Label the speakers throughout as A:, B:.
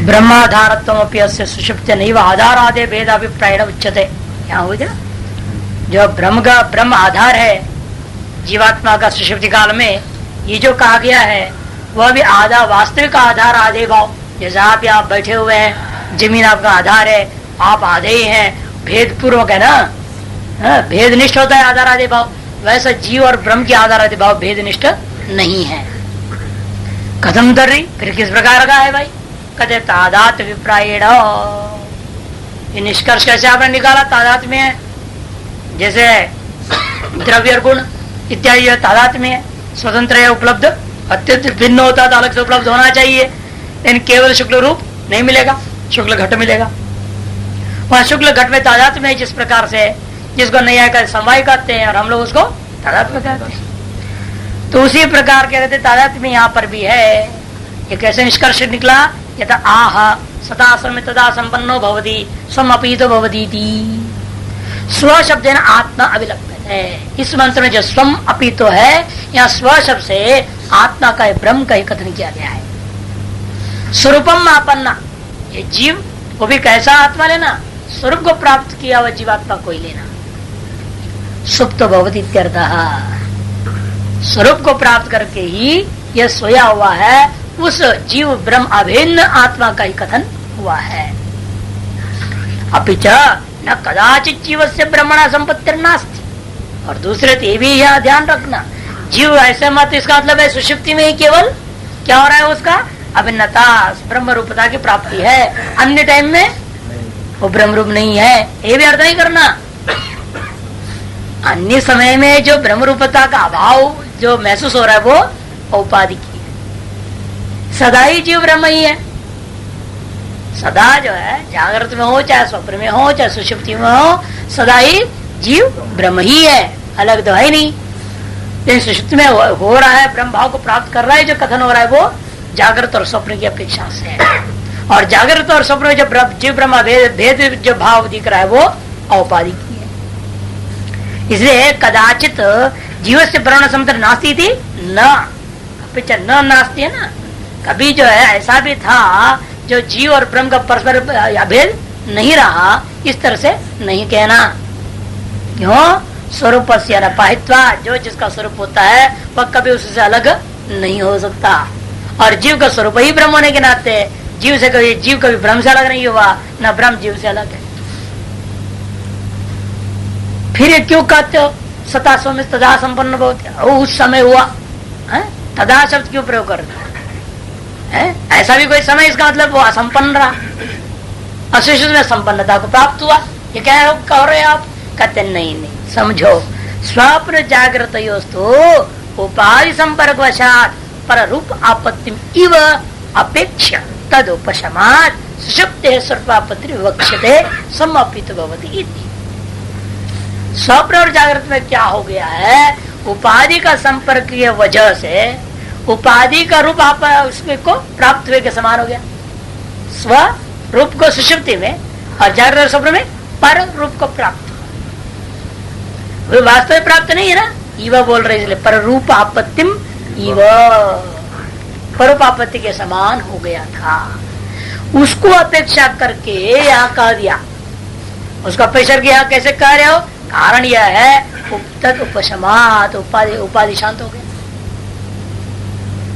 A: ब्रह्माधारत्वमपि अस्य सुषुप्त्या नैव आधारादे भेदाभिप्रायेण उच्यते। यहाँ हो गया जो ब्रह्म आधार है जीवात्मा का सुषुप्ति काल में, ये जो कहा गया है वह भी आधा वास्तविक आधार आधे भाव। जैसे आप यहाँ बैठे हुए हैं, जमीन आपका आधार है, आप आधे ही हैं, भेद पूर्वक है ना, भेद निष्ठ होता है आधार आधे भाव। वैसा जीव और ब्रह्म के आधार आधे भाव भेद निष्ठ नहीं है। कथम तर्री, फिर किस प्रकार का है भाई? कहते तादात विप्रायेण। ये निष्कर्ष कैसे आपने निकाला? तादात में है, जैसे द्रव्य और गुण इत्यादि तादात में है, स्वतंत्र है, उपलब्ध, अत्यंत भिन्न होता तो अलग से उपलब्ध होना चाहिए, लेकिन केवल शुक्ल रूप नहीं मिलेगा, शुक्ल घट मिलेगा। वहां शुक्ल घट में तादात में जिस प्रकार से, जिसको नैया का समवाय कहते हैं और हम लोग उसको तादात में कहते हैं, तो उसी प्रकार के रहते तादात में यहाँ पर भी है। ये कैसे निष्कर्ष निकला? यथा आह सदा सम तदा संपन्नो भवति स्वमपीतो भवति। स्व शब्द है ना, आत्मा अभिलप्त है। इस मंत्र में जो स्वम अपीतो है, यहाँ स्व शब्द से आत्मा का ब्रह्म का ही कथन किया गया है। स्वरूपम आपन्ना, ये जीव वो भी कैसा आत्मा लेना? स्वरूप को प्राप्त किया हुआ जीवात्मा को ही लेना। सुप्त भवति इत्यर्थः, स्वरूप को प्राप्त करके ही यह सोया हुआ है, उस जीव ब्रह्म अभिन्न आत्मा का ही कथन हुआ है। अपिच न कदाचित जीव से ब्रह्मणा संपत्ति नास्ति। और दूसरे तो ये भी यहाँ ध्यान रखना, जीव ऐसे मत, इसका मतलब है सुषुप्ति में ही केवल क्या हो रहा है? उसका अभिन्नता ब्रह्म रूपता की प्राप्ति है, अन्य टाइम में वो ब्रह्म रूप नहीं है। ये भी अर्थ नहीं करना। अन्य समय में जो ब्रह्म रूपता का अभाव जो महसूस हो रहा है वो औपाधिक है। सदा ही जीव ब्रह्म ही है। सदा जो है जागृत में हो, चाहे स्वप्न में हो, चाहे सुषुप्ति में हो, सदा ही जीव ब्रह्म ही है, अलग तो है नहीं। लेकिन सुषुप्ति में हो रहा है, ब्रह्म भाव को प्राप्त कर रहा है, जो कथन हो रहा है वो जागृत और स्वप्न की अपेक्षा से है। और जागृत और स्वप्न में जो जीव ब्रह्म भेद जो भाव दिख रहा है वो औपाधिक ही है। इसलिए कदाचित जीव से ब्रह्म संतर नास्ती थी न नास्ती है ना। कभी जो है ऐसा भी था जो जीव और ब्रह्म का परस्पर अभेद नहीं रहा, इस तरह से नहीं कहना। क्यों? स्वरूप से अनपाहित्वा, जो जिसका स्वरूप होता है वह कभी उससे अलग नहीं हो सकता। और जीव का स्वरूप ही ब्रह्म होने के नाते जीव कभी ब्रह्म से अलग नहीं हुआ, न ब्रह्म जीव से अलग है। फिर ये क्यों कहते हो सता स्वमित तदा संपन्न बहुत? उस समय हुआ है? तदा शब्द क्यों प्रयोग कर रहे हैं? ऐसा भी कोई समय, इसका मतलब वो असंपन्न रहा, अशेष में संपन्नता को प्राप्त हुआ। ये क्या कह रहे आप? कहते नहीं, समझो, स्वप्न जागृत उपाधि संपर्क वशात पर रूप आपत्ति इव अपेक्षा तद उपशमात सुषुप्ते स्वरूपापत्ति विवक्ष्यते समअपित भवति इति। स्वप्न और जागृत में क्या हो गया है? उपाधि का संपर्क की वजह से उपाधि का रूप आप उसको प्राप्त हुए के समान हो गया। स्व रूप को सुषुप्ति में और जागृत और स्वप्न में पर रूप को प्राप्त, वास्तव में प्राप्त नहीं है ना, इव बोल रहे इसलिए पर रूप आपत्तिम इव, परोपापत्ति के समान हो गया था। उसको अपेक्षा करके यहाँ कह दिया, उसका अपेक्षा किया। कैसे कह रहे हो? कारण यह है तद उपशमात, उपाधि शांत हो गया।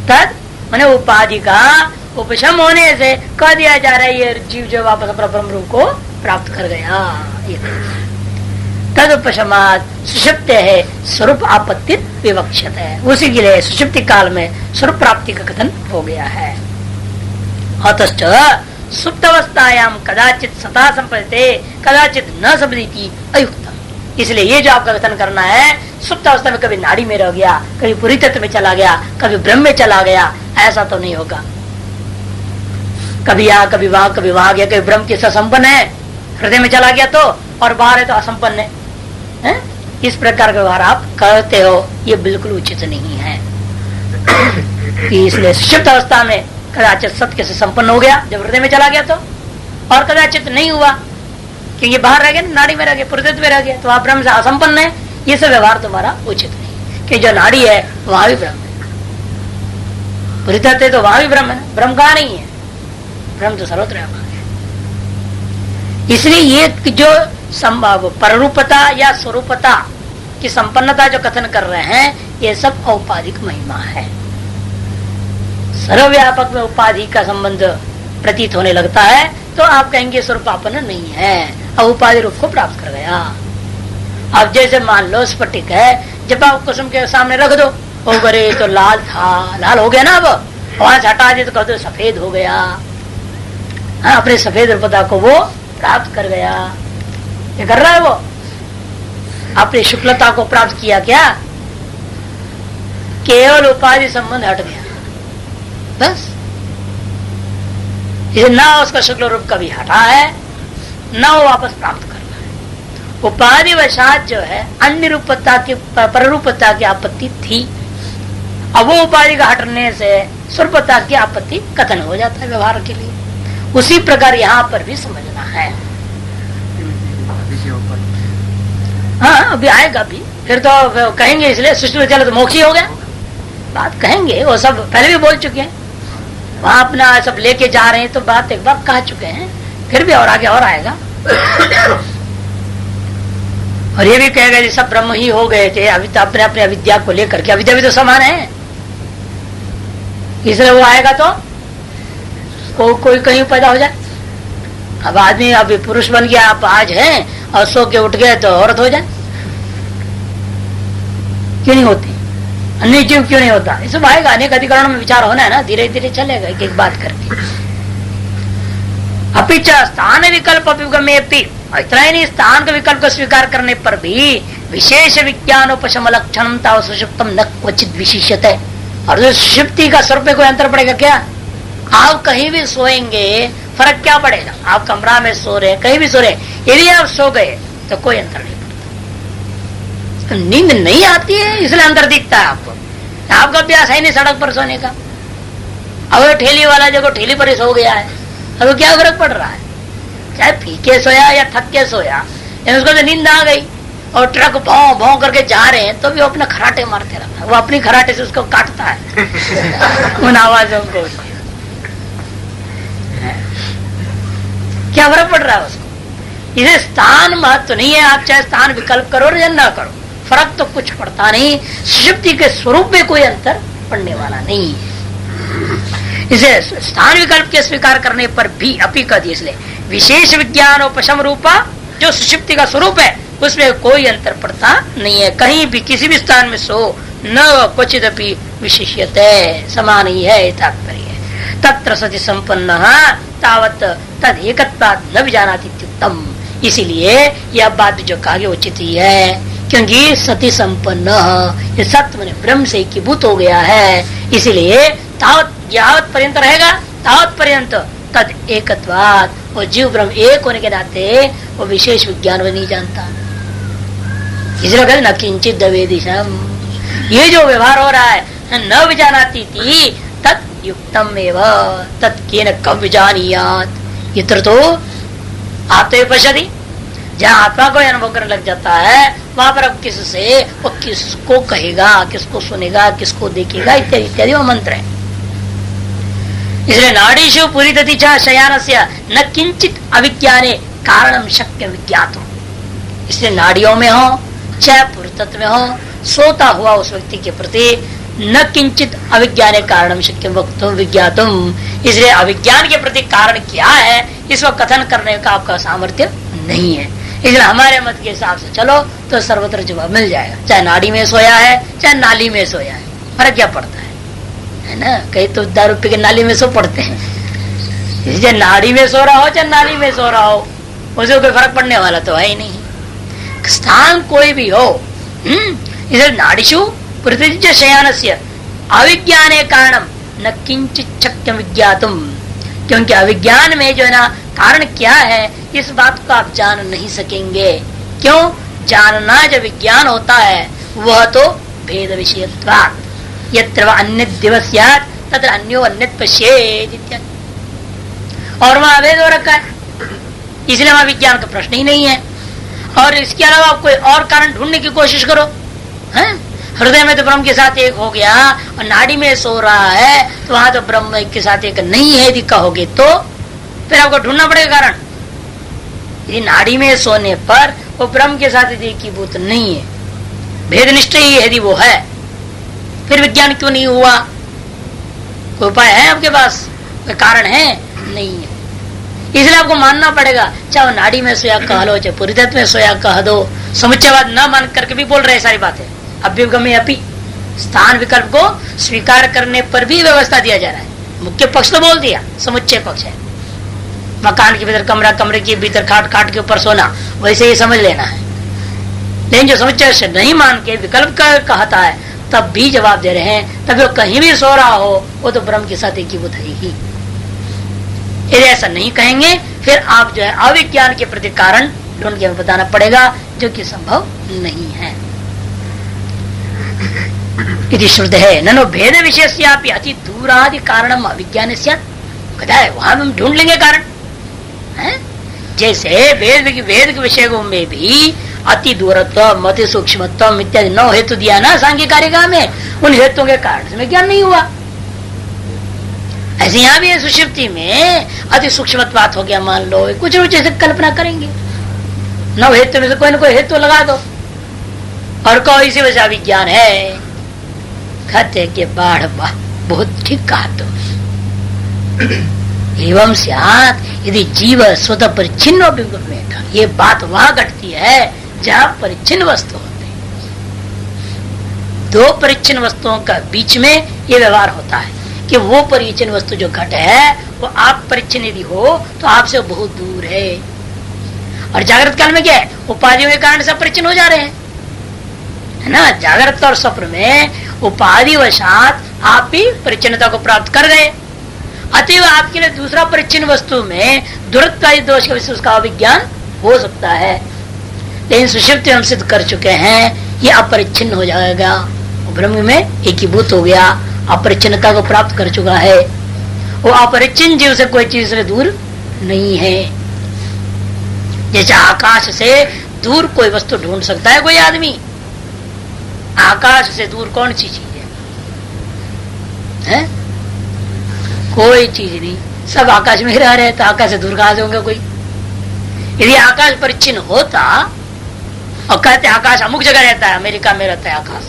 A: तद माने उपाधि का उपशम होने से कह दिया जा रहा है ये जीव जो वापस अपना ब्रह्म रूप को प्राप्त कर गया। तद उपशमात सुषुप्त है स्वरूप आपत्ति विवक्षित है, उसी के लिए सुषुप्ति काल में स्वरूप प्राप्ति का कथन हो गया है। अतश्च सुप्त अवस्थायाम कदाचित सता संपत्ति कदाचित न संपत्ति अयुक्तम। इसलिए ये जो आपका कथन करना है, सुप्त अवस्था में कभी नाड़ी में रह गया, कभी पूरी तत्व में चला गया, कभी ब्रह्म में चला गया, ऐसा तो नहीं होगा। कभी यहाँ कभी वहां कभी वहां गया, कभी ब्रह्म के साथ संपन्न है, हृदय में चला गया तो, और बाहर है तो असंपन्न है। इस प्रकार का व्यवहार आप करते हो, ये बिल्कुल उचित नहीं है। इसलिए सुषुप्त अवस्था में कदाचित सत्य से संपन्न हो गया, जब हृदय में चला गया तो, और कदाचित नहीं हुआ क्योंकि बाहर रह गया, नाड़ी में रह गया, पुरुषत्व में रह गया, तो आप ब्रह्म से असंपन्न है। ये सब व्यवहार तुम्हारा उचित नहीं, कि जो नाड़ी है वहां भी ब्रह्म है, पुरुषत्व है तो वहां भी ब्रह्म है, ब्रह्म कहाँ नहीं है। ब्रह्म तो सर्वत्र व्यापक है। इसलिए ये जो संभव पररूपता या स्वरूपता की संपन्नता जो कथन कर रहे हैं, ये सब औपाधिक महिमा है। सर्वव्यापक में उपाधि का संबंध प्रतीत होने लगता है तो आप कहेंगे स्वरूपापन्न नहीं है, अब उपाधि रूप को प्राप्त कर गया। अब जैसे मान लो स्फटिक है, जब आप कुसुम के सामने रख दो, ओ बरे तो लाल था, लाल हो गया ना, अब वहां से हटा दे तो कह दो सफेद हो गया। हाँ, अपने सफेद रूपता को वो प्राप्त कर गया। ये कर रहा है वो, अपनी शुक्लता को प्राप्त किया। क्या केवल उपाधि संबंध हट गया बस। इसे ना उसका शुक्ल रूप कभी हटा है, ना वो वापस प्राप्त कर रहा है। उपाधि वशात जो है अन्य रूपता की पररूपता की आपत्ति थी, अब वो उपाधि का हटने से स्वरूपता की आपत्ति कथन हो जाता है व्यवहार के लिए। उसी प्रकार यहाँ पर भी समझना है। हाँ, अभी आएगा भी, फिर तो कहेंगे इसलिए सृष्टि में चले तो मोक्ष ही हो गया, बात कहेंगे। वो सब पहले भी बोल चुके हैं, वहां अपना सब लेके जा रहे हैं तो बात एक बार कह चुके हैं, फिर भी और आगे और आएगा। और ये भी कहेगा सब ब्रह्म ही हो गए थे अभी तो अपने अपने अविद्या को लेकर के, अविद्या भी तो समान है, इसलिए वो आएगा तो कोई कहीं पैदा हो जाए। अब आदमी अभी पुरुष बन गया, आप आज हैं और सो के उठ गए तो औरत हो जाए, क्यों नहीं होती? अन्य जीव क्यों नहीं होता? ये सब आएगा, अनेक अधिकरणों में विचार होना है ना, धीरे धीरे चलेगा एक एक बात करके। अपिच स्थान विकल्प अभिगमेपि, इतना ही नहीं, स्थान के विकल्प को स्वीकार करने पर भी विशेष विज्ञानोपशम लक्षणम ताव सुषुप्तम न क्वचित विशिष्यते। और जो सुषुप्ति का स्वरूप में कोई अंतर पड़ेगा क्या? आप कहीं भी सोएंगे फर्क क्या पड़ेगा? आप कमरा में सो रहे, कहीं भी सो रहे, यदि आप सो गए तो कोई अंतर नहीं पड़ता। नींद नहीं आती है इसलिए अंतर दिखता है आपको, आपका अभ्यास है नहीं सड़क पर सोने का। अब ठेली वाला जो ठेली पर ही सो गया है, अब क्या फर्क पड़ रहा है? चाहे पी के सोया या थक के सोया, उसको तो नींद आ गई और ट्रक भौं भौं करके जा रहे हैं तो भी वो अपने खराटे मारते रहता है, वो अपनी खराटे से उसको काटता है उन आवाजों को। क्या फर्क पड़ रहा है उसको? इसे स्थान महत्व नहीं है, आप चाहे स्थान विकल्प करो या ना करो, फर्क तो कुछ पड़ता नहीं। सुषुप्ति के स्वरूप में कोई अंतर पड़ने वाला नहीं है। इसे स्थान विकल्प के स्वीकार करने पर भी अपी कर दिए, इसलिए विशेष विज्ञानोपशम रूपा जो सुषुप्ति का स्वरूप है उसमें कोई अंतर पड़ता नहीं है। कहीं भी किसी भी स्थान में सो न क्वचित अपि विशिष्यते, समान ही है तात्पर्य। तत्र सति संपन्न तावत तद एकत्वाद न विजानाति इत्युक्तम। इसीलिए यह बात जो कहा उचित ही है, क्योंकि सति संपन्न ये सत्य में ब्रह्म से एकीभूत हो गया है, इसीलिए तावत यावत पर्यंत रहेगा तावत पर्यंत तद एकत्वाद, वो जीव ब्रह्म एक होने के नाते वो विशेष विज्ञान में नहीं जानता। इसलिए कहते न किंचित दवेदिशम, ये जो व्यवहार हो रहा है न विजानाती थी तत् युक्तम एवं तत्केन कब विजानियात। इत्र तो आत्मे पश्यति, जहाँ आत्मा को अनुभव करने लग जाता है वहां पर अब किससे वो किसको कहेगा, किसको सुनेगा, किसको देखेगा इत्यादि इत्यादि वो मंत्र है। इसलिए नाड़ीशु पूरी तथा शयानस्य न किंचित अविज्ञाने कारणम शक्य विज्ञातुम। इसलिए नाड़ियों में हो चाहे पुरुतत्व में हो, सोता हुआ उस व्यक्ति के प्रति न किंचित अविज्ञाने कारणम शक्य वक्तुम विज्ञातुम। इसलिए अविज्ञान के प्रति कारण क्या है इसको कथन करने का आपका सामर्थ्य नहीं है। इसलिए हमारे मत के हिसाब से चलो तो सर्वत्र जवाब मिल जाएगा, चाहे नाड़ी में सोया है चाहे नाली में सोया है, फर्क क्या पड़ता है ना? कहीं तो दारू पी के नाली में सो पड़ते हैं, इसलिए नाड़ी में सो रहा हो चाहे नाली में सो रहा हो उसे कोई फर्क पड़ने वाला तो है ही नहीं। स्थान कोई भी हो, इसलिए नाड़ीशु प्रतिज्ञ शयानस्य अविज्ञाने कारणम न किंचित शक्य विज्ञातुम। क्योंकि अविज्ञान में जो है ना कारण क्या है इस बात को आप जान नहीं सकेंगे। क्यों? जानना जो विज्ञान होता है वह तो भेद विषयत्वात्, यत्र अन्य दिवस्यात् तत्र अन्यो अन्य पश्येत् इत्यादि, और वहां अभेद हो रखा है, इसलिए वहां विज्ञान का प्रश्न ही नहीं है। और इसके अलावा आप कोई और कारण ढूंढने की कोशिश करो, हैं? हृदय में तो ब्रह्म के साथ एक हो गया और नाड़ी में सो रहा है तो वहां तो ब्रह्म के साथ एक नहीं है यदि कहोगे तो फिर आपको ढूंढना पड़ेगा कारण। यदि नाड़ी में सोने पर वो ब्रह्म के साथ यदि एकीभूत नहीं है, भेद निष्ठ ही यदि वो है, फिर विज्ञान क्यों नहीं हुआ? कोई उपाय है आपके पास? कोई कारण है? नहीं है। इसलिए आपको मानना पड़ेगा, चाहे नाड़ी में सोया कह लो, चाहे पूरी तत्व में सोया कह दो, समुच्चयवाद न मान करके भी बोल रहे सारी बातें। अभ्युगमे अपि स्थान विकल्प को स्वीकार करने पर भी व्यवस्था दिया जा रहा है। मुख्य पक्ष तो बोल दिया, समुच्चय पक्ष है। मकान के भीतर कमरा, कमरे के भीतर खाट, खाट के ऊपर सोना, वैसे ही समझ लेना है। लेकिन जो समुच्चय से नहीं मान के विकल्प कहता है, तब भी जवाब दे रहे हैं, तब वो कहीं भी सो रहा हो वो तो ब्रह्म के साथ एकीभूत है ही। यदि ऐसा नहीं कहेंगे फिर आप जो है अविज्ञान के प्रति कारण ढूंढ के बताना पड़ेगा, जो कि संभव नहीं है। इति श्रुते है ननो भेद विशेष्यापि अति दूरादि कारणम अविज्ञान है। वहां हम ढूंढ लेंगे कारण है? जैसे वेद के विषयों में भी अति दूरत्व, अति सूक्ष्मत्व इत्यादि 9 हेतु दिया ना सांख्य कारिका में, उन हेतुओं के कारण से ज्ञान नहीं हुआ। ऐसे यहाँ भी सुषुप्ति में अति सूक्ष्मत्वात हो गया, मान लो कुछ कुछ ऐसे कल्पना करेंगे, 9 हेतु में से कोई ना कोई हेतु लगा दो और कहो इसी वजह से विज्ञान है। कहते कि बाढ़ बहुत ठीक कहा तो एवं स्यात् यदि जीव स्वतः परिच्छिन्न में था, ये बात वहां घटती है जहां परिच्छिन्न वस्तु होते हैं। 2 परिच्छिन्न वस्तुओं का बीच में ये व्यवहार होता है कि वो परिच्छिन्न वस्तु जो घट है वो आप परिच्छिन्न यदि हो तो आपसे बहुत दूर है। और जागृत काल में क्या है, उपाधियों के कारण से परिच्छिन्न हो जा रहे हैं, है ना। जागृत और स्वप्न में उपाधिवशात आप भी परिच्छिन्नता को प्राप्त कर गए, अतएव आपके लिए दूसरा परिच्छिन्न वस्तु में दुरत्वादि दोष का विषय उसका विज्ञान हो सकता है। लेकिन सुषुप्ति हम सिद्ध कर चुके हैं, ये अपरिच्छिन्न हो जाएगा, ब्रह्म में एकीभूत हो गया, अपरिच्छिन्नता को प्राप्त कर चुका है। वो अपरिच्छिन्न जीव से कोई चीज से दूर नहीं है। जैसे आकाश से दूर कोई वस्तु ढूंढ सकता है कोई आदमी, आकाश से दूर कौन सी चीज है? कोई चीज नहीं, सब आकाश में ही रह रहे, तो आकाश से दूर कहां से होंगे कोई? यदि आकाश परिच्छिन्न होता और कहते आकाश अमुक जगह रहता है, अमेरिका में रहता है आकाश,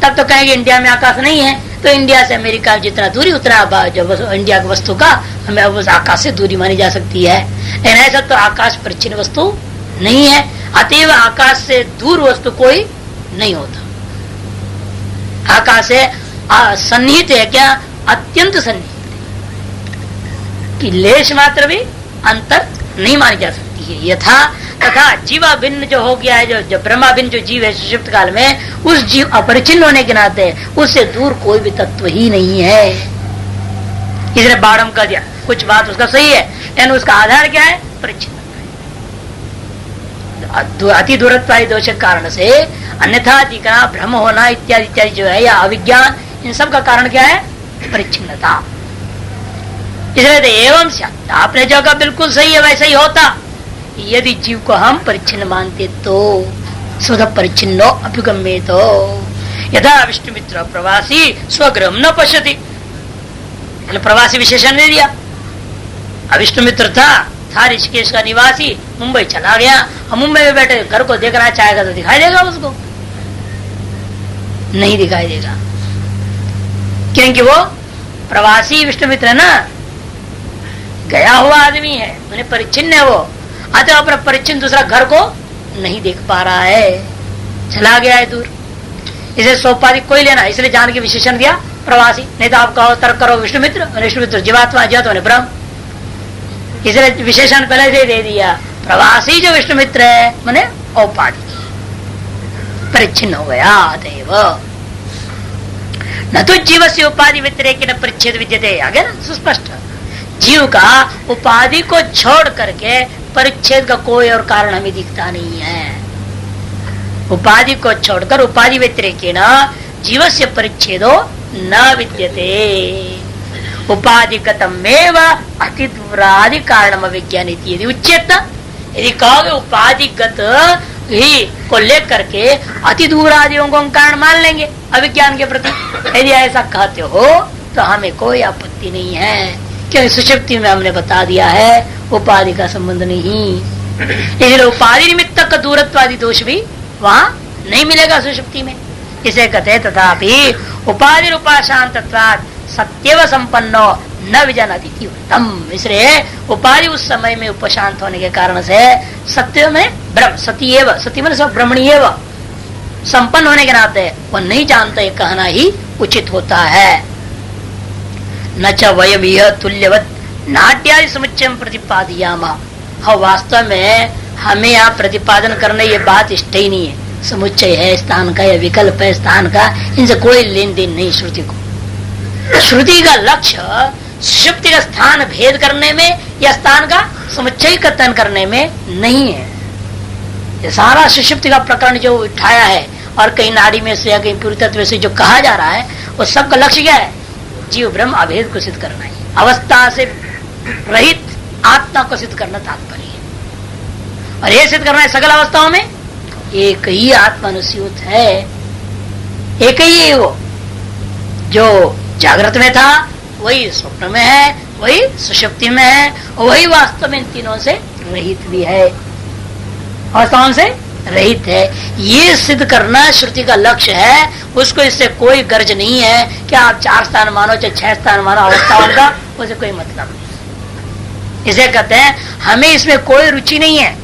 A: तब तो कहेंगे इंडिया में आकाश नहीं है, तो इंडिया से अमेरिका जितना दूरी उतना जब इंडिया की वस्तु का हमें उस आकाश से दूरी मानी जा सकती है। लेकिन ऐसा तो आकाश परिच्छिन्न वस्तु नहीं है, अतएव आकाश से दूर वस्तु कोई नहीं होता। आकाश से सन्निहित है क्या? अत्यंत सन्निहित कि लेश मात्र भी अंतर नहीं मानी जा सकती है। यथा तथा जीवा भिन्न जो हो गया है, जो ब्रह्मा भिन्न जो जीव है सुषुप्त काल में, उस जीव अपरिचिन्न होने के नाते उससे दूर कोई भी तत्व ही नहीं है। इसने बारम कर दिया, कुछ बात उसका सही है, लेकिन उसका आधार क्या है? परिचिन्न। अति दूरत्वादि दोष के कारण से अन्यथा दिखना, भ्रम होना इत्यादि इत्यादि जो है, या अविज्ञान, इन सब का कारण क्या है? परिच्छिन्नता। इसलिए एवं आपने जो कहा बिल्कुल सही है, वैसा ही होता यदि जीव को हम परिच्छिन्न मानते तो। स्वतः परिच्छिन्नो अभिगम्य तो यथा विष्णु मित्र प्रवासी स्वगृह न पश्यति, प्रवासी विशेषण नहीं दिया। विष्णु मित्र था ऋषिकेश का निवासी, मुंबई चला गया, हम मुंबई में बैठे घर को देखना चाहेगा तो दिखाई देगा उसको? नहीं दिखाई देगा, क्योंकि वो प्रवासी विष्णु मित्र है ना, गया हुआ आदमी है, उन्हें परिच्छिन्न है वो, अतः अपना परिच्छिन्न दूसरा घर को नहीं देख पा रहा है, चला गया है दूर। इसे सोपाधि कोई लेना, इसलिए जान के विशेषण दिया प्रवासी। नहीं तो आप कहो तर्क करो विष्णु मित्र जीवात्मा, जीवात्मा ने ब्रह्म, इसलिए विशेषण पहले से दे दिया। प्रवासी जो विष्णु मित्र है माने औपाधि परिच्छिन्न हो गया, अतएव न तो जीव से उपाधि व्यतिरेक न परिच्छेद विद्यते। आगे ना सुस्पष्ट, जीव का उपाधि को छोड़ करके परिच्छेद का कोई और कारण हमें दिखता नहीं है। उपाधि को छोड़कर उपाधि व्यतिरेकेन जीव से परिच्छेदो न विद्यते। उपाधिगतमेव अतिदूरादि कारणम विज्ञानिति यदि उच्चेत, यदि कहोगे उपाधिगत ही को लेकर के अति दूरादियों को कारण मान लेंगे अविज्ञान के प्रति, यदि ऐसा कहते हो तो हमें कोई आपत्ति नहीं है, क्या सुषुप्ति में हमने बता दिया है उपाधि का संबंध नहीं, इसलिए उपाधि निमित्त का दूरत्वादि दोष भी वहां नहीं मिलेगा सुषुप्ति में। इसे कहते तथापि उपाधि उपाशांतत्वात् सत्यव संपन्नो न विजनति उत्तम। इसलिए उपाधि उस समय में उपशांत होने के कारण से सत्य में ब्रह्म सतीएव, सती में सब ब्रह्मणी एवं संपन्न होने के नाते वह नहीं जानते कहना ही उचित होता है। न च वयम यह तुल्यवत नाट्यादि समुच्चय प्रतिपादियामा। हाँ, वास्तव में हमें यहाँ प्रतिपादन करने ये बात इष्ट ही नहीं है। समुच्चय है स्थान का या विकल्प है स्थान का, इनसे कोई लेन देन नहीं श्रुति को। श्रुति का लक्ष्य सुषुप्ति का स्थान भेद करने में या स्थान का समुच्चय कथन करने में नहीं है। ये सारा सुषुप्ति का प्रकरण जो उठाया है और कहीं नाड़ी में से या कहीं पूरी तत्व से जो कहा जा रहा है, वो सबका लक्ष्य क्या है? जीव ब्रह्म अभेद को सिद्ध करना है, अवस्था से रहित आत्मा को सिद्ध करना तात्पर्य है। और ये सिद्ध करना है सकल अवस्थाओं में एक ही आत्मा अनुस्यूत है, एक ही है वो। जो जागृत में था वही स्वप्न में है, वही सुषुप्ति में है, और वही वास्तव में इन तीनों से रहित भी है, अवस्थाओं से रहित है। ये सिद्ध करना श्रुति का लक्ष्य है। उसको इससे कोई गर्ज नहीं है कि आप 4 स्थान मानो चाहे 6 स्थान मानो अवस्थाओं का, उसे कोई मतलब नहीं। इसे कहते हैं हमें इसमें कोई रुचि नहीं है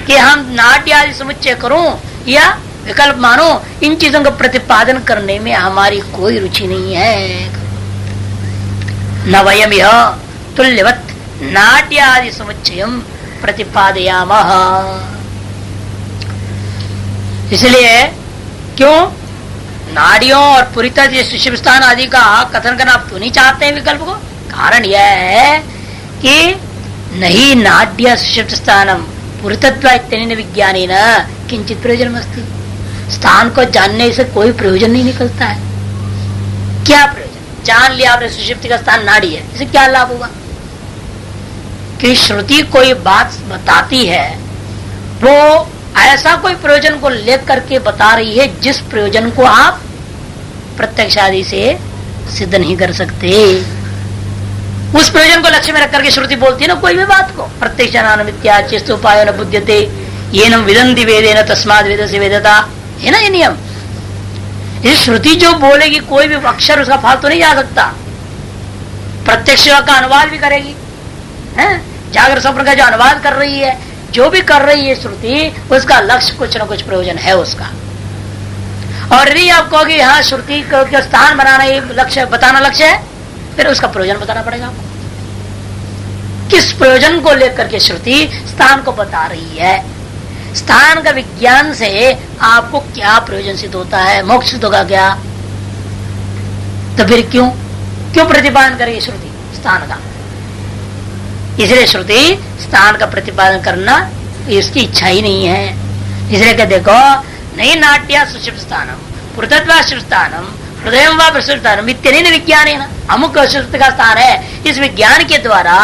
A: कि हम नाट्य आदि समुच्चय करूं या विकल्प मानो, इन चीजों का प्रतिपादन करने में हमारी कोई रुचि नहीं है। न वयम यह तुल्यवत नाट्य आदि समुच्चयम प्रतिपादयामः। इसलिए क्यों नाड़ियों और पुरीतत्व सुषुप्ति स्थान आदि का कथन करना आप क्यों नहीं चाहते हैं विकल्प को? कारण यह है कि नहीं नाड्य सुषुप्ति स्थानम पुरीतत्व इत्यनेन विज्ञानेन किंचित प्रयोजन अस्ति। स्थान को जानने से कोई प्रयोजन नहीं निकलता है। क्या प्रयोजन? जान लिया आपने सुषुप्ति का स्थान नाड़ी है, इसे क्या लाभ होगा? कि श्रुति कोई बात बताती है वो ऐसा कोई प्रयोजन को लेकर के बता रही है जिस प्रयोजन को आप प्रत्यक्ष आदि से सिद्ध नहीं कर सकते। उस प्रयोजन को लक्ष्य में रख करके श्रुति बोलती है ना कोई भी बात को। प्रत्यक्षान्वित्या चेष्टोपायो न बुध्यते येनम विदन्ति वेदेन तस्माद् वेदस्य वेदता, है ना ये नियम। ये श्रुति जो बोलेगी कोई भी अक्षर उसका फालतू नहीं जा सकता। प्रत्यक्ष का अनुवाद भी करेगी, है जागृत स्वप्न का जो अनुवाद कर रही है, जो भी कर रही है श्रुति, उसका लक्ष्य कुछ न कुछ प्रयोजन है उसका। और यदि आप कहोगे हाँ श्रुति को स्थान बनाना ये लक्ष्य बताना लक्ष्य है, फिर उसका प्रयोजन बताना पड़ेगा आपको। किस प्रयोजन को लेकर के श्रुति स्थान को बता रही है? स्थान का विज्ञान से आपको क्या प्रयोजन सिद्ध होता है? मोक्ष सिद्ध होगा क्या? तो फिर क्यों प्रतिपादन करेगी श्रुति स्थान का? इसलिए श्रुति स्थान का प्रतिपादन करना इसकी इच्छा ही नहीं है। इसलिए क्या देखो नहीं नाट्या सुषुप्ति स्थानम पुरीतत्वा सुषुप्ति स्थानम हृदय व प्रसुप्ति स्थानम इत्यनेन विज्ञानेन अमुक सुषुप्ति का स्थान है। इस विज्ञान के द्वारा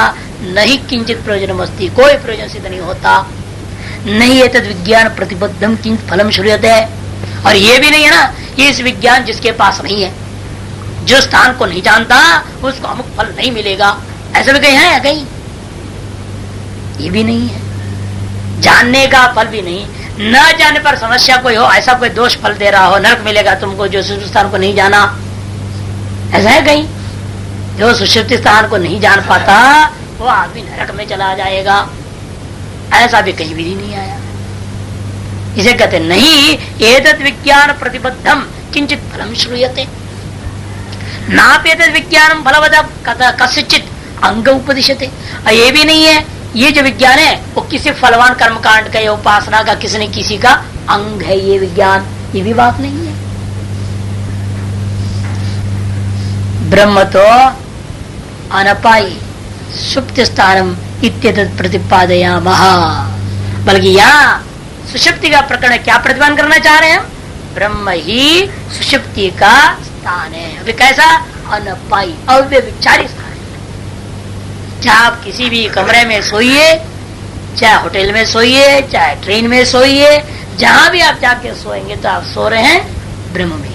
A: नहीं किंचित प्रयोजन अस्ति, कोई प्रयोजन सिद्ध नहीं होता। नहीं है तद विज्ञान प्रतिबद्धम किंच फलम श्रूयते है। और ये भी नहीं है ना ये इस विज्ञान जिसके पास नहीं है, जो स्थान को नहीं जानता उसको अमुक फल नहीं मिलेगा, ऐसा भी कहीं है? कहीं ये भी नहीं है। जानने का फल भी नहीं, न जानने पर समस्या कोई हो, ऐसा कोई दोष फल दे रहा हो, नरक मिलेगा तुमको जो सुषुप्ति स्थान को नहीं जाना, ऐसा है कहीं? जो सुषुप्ति स्थान को नहीं जान पाता वो आदमी नरक में चला जाएगा, ऐसा भी कहीं भी नहीं आया। इसे कहते नहीं एतत् विज्ञान प्रतिबद्धम किंचित फलम श्रूयते नाप्येतत् विज्ञानम फलवद कस्यचित् अंग उपदिश्यते। ये भी नहीं है ये जो विज्ञान है वो किसी फलवान कर्मकांड का या उपासना का किसी न किसी का अंग है ये विज्ञान, ये भी बात नहीं है। ब्रह्म तो अनपाई सुप्त स्थानम इत्येतत् प्रतिपादयामः। बल्कि यहाँ सुषुप्ति का प्रकरण क्या प्रतिपादन करना चाह रहे हैं? ब्रह्म ही सुषुप्ति का स्थान है। अभी कैसा? अनपाई अव्यभिचारी स्थान। चाहे आप किसी भी कमरे में सोइए, चाहे होटल में सोइए, चाहे ट्रेन में सोइए, जहां भी आप जाके सोएंगे तो आप सो रहे हैं ब्रह्म में।